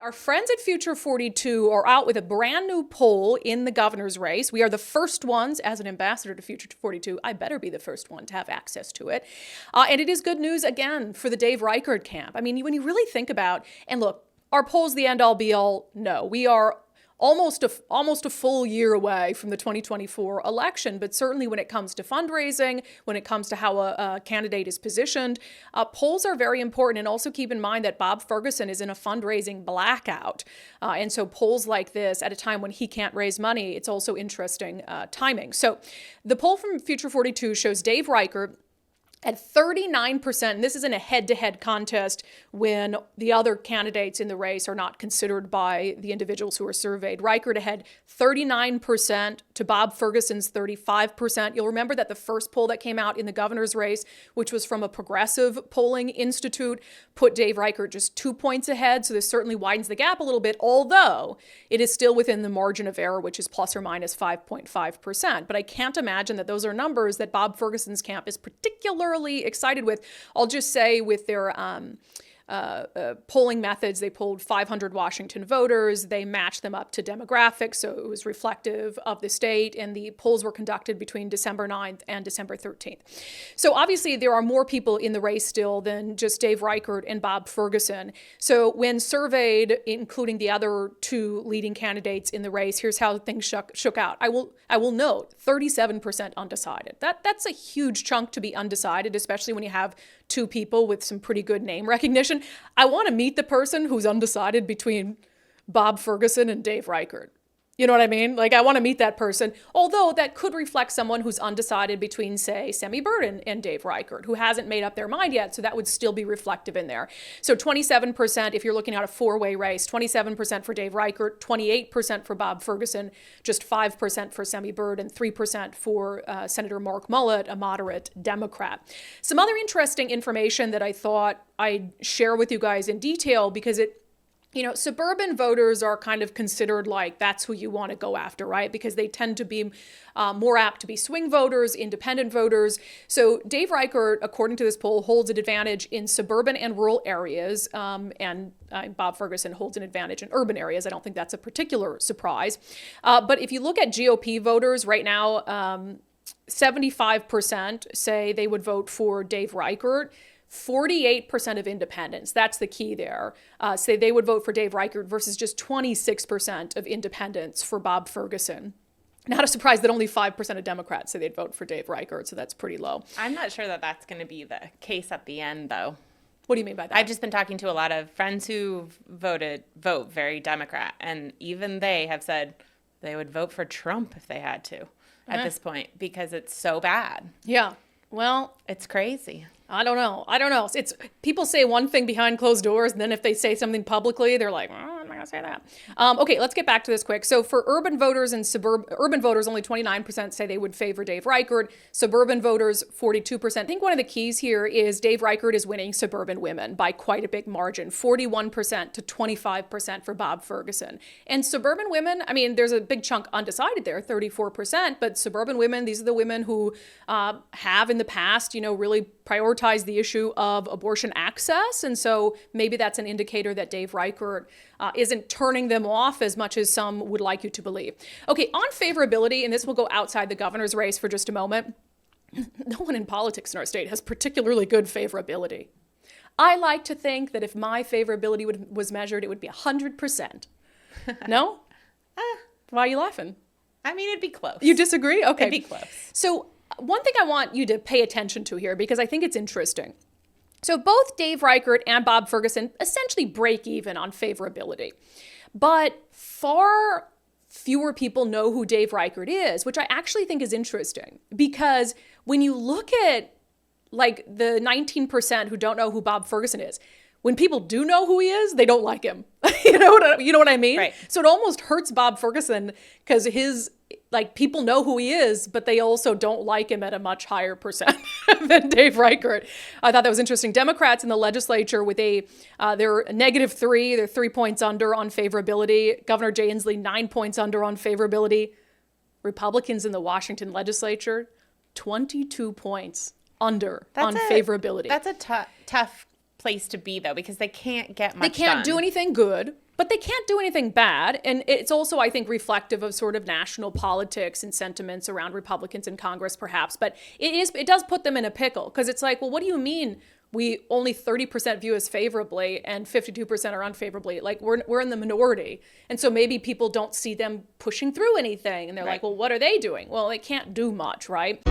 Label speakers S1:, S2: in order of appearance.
S1: Our friends at Future 42 are out with a brand new poll in the governor's race. We are the first ones, as an ambassador to Future 42, I better be the first one to have access to it. And it is good news, again, for the Dave Reichert camp. I mean, when you really think about, and look, are polls the end-all be-all? No. We are almost a full year away from the 2024 election, but certainly when it comes to fundraising, when it comes to how a candidate is positioned, polls are very important. And also keep in mind that Bob Ferguson is in a fundraising blackout. And so polls like this at a time when he can't raise money, it's also interesting timing. So the poll from Future 42 shows Dave Reichert at 39%, and this is in a head-to-head contest when the other candidates in the race are not considered by the individuals who are surveyed. Reichert ahead 39% to Bob Ferguson's 35%. You'll remember that the first poll that came out in the governor's race, which was from a progressive polling institute, put Dave Reichert just 2 points ahead, so this certainly widens the gap a little bit, although it is still within the margin of error, which is plus or minus 5.5%. But I can't imagine that those are numbers that Bob Ferguson's camp is particularly excited with. I'll just say with their polling methods, they polled 500 Washington voters. They matched them up to demographics, so it was reflective of the state, and the polls were conducted between December 9th and December 13th. So obviously there are more people in the race still than just Dave Reichert and Bob Ferguson. So when surveyed, including the other two leading candidates in the race, here's how things shook out. I will note 37% undecided. That's a huge chunk to be undecided, especially when you have two people with some pretty good name recognition. I want to meet the person who's undecided between Bob Ferguson and Dave Reichert. You know what I mean? Like, I want to meet that person, although that could reflect someone who's undecided between, say, Semi Bird and Dave Reichert, who hasn't made up their mind yet, so that would still be reflective in there. So 27%, if you're looking at a four-way race, 27% for Dave Reichert, 28% for Bob Ferguson, just 5% for Semi Bird, and 3% for Senator Mark Mullet, a moderate Democrat. Some other interesting information that I thought I'd share with you guys in detail, because suburban voters are kind of considered like that's who you want to go after, right? Because they tend to be more apt to be swing voters, independent voters. So Dave Reichert, according to this poll, holds an advantage in suburban and rural areas, and Bob Ferguson holds an advantage in urban areas. I don't think that's a particular surprise. But if you look at GOP voters right now, 75% say they would vote for Dave Reichert. 48% of independents, that's the key there, say they would vote for Dave Reichert versus just 26% of independents for Bob Ferguson. Not a surprise that only 5% of Democrats say they'd vote for Dave Reichert, so that's pretty low.
S2: I'm not sure that that's going to be the case at the end, though.
S1: What do you mean by that?
S2: I've just been talking to a lot of friends who vote very Democrat, and even they have said they would vote for Trump if they had to at this point, because it's so bad.
S1: Yeah. Well,
S2: it's crazy.
S1: I don't know. It's people say one thing behind closed doors, and then if they say something publicly, they're like, I'm not going to say that. Okay, let's get back to this quick. So for urban voters and urban voters, only 29% say they would favor Dave Reichert. Suburban voters, 42%. I think one of the keys here is Dave Reichert is winning suburban women by quite a big margin, 41% to 25% for Bob Ferguson. And suburban women, I mean, there's a big chunk undecided there, 34%, but suburban women, these are the women who have in the past, really prioritize the issue of abortion access. And so maybe that's an indicator that Dave Reichert isn't turning them off as much as some would like you to believe. Okay, on favorability, and this will go outside the governor's race for just a moment. No one in politics in our state has particularly good favorability. I like to think that if my favorability was measured, it would be 100%. No? Why are you laughing?
S2: I mean, it'd be close.
S1: You disagree? Okay.
S2: It'd be close.
S1: So one thing I want you to pay attention to here, because I think it's interesting. So both Dave Reichert and Bob Ferguson essentially break even on favorability. But far fewer people know who Dave Reichert is, which I actually think is interesting. Because when you look at like the 19% who don't know who Bob Ferguson is, when people do know who he is, they don't like him. You know what I mean?
S2: Right.
S1: So it almost hurts Bob Ferguson because people know who he is, but they also don't like him at a much higher percent than Dave Reichert. I thought that was interesting. Democrats in the legislature with they're -3, they're 3 points under on favorability. Governor Jay Inslee, 9 points under on favorability. Republicans in the Washington legislature, 22 points under on favorability.
S2: That's a tough place to be, though, because they can't get much
S1: They can't
S2: done.
S1: do anything good. But they can't do anything bad. And it's also, I think, reflective of sort of national politics and sentiments around Republicans in Congress, perhaps. But it does put them in a pickle, because it's like, well, what do you mean we only 30% view us favorably and 52% are unfavorably? Like, we're in the minority. And so maybe people don't see them pushing through anything. And they're like, well, what are they doing? Well, they can't do much, right?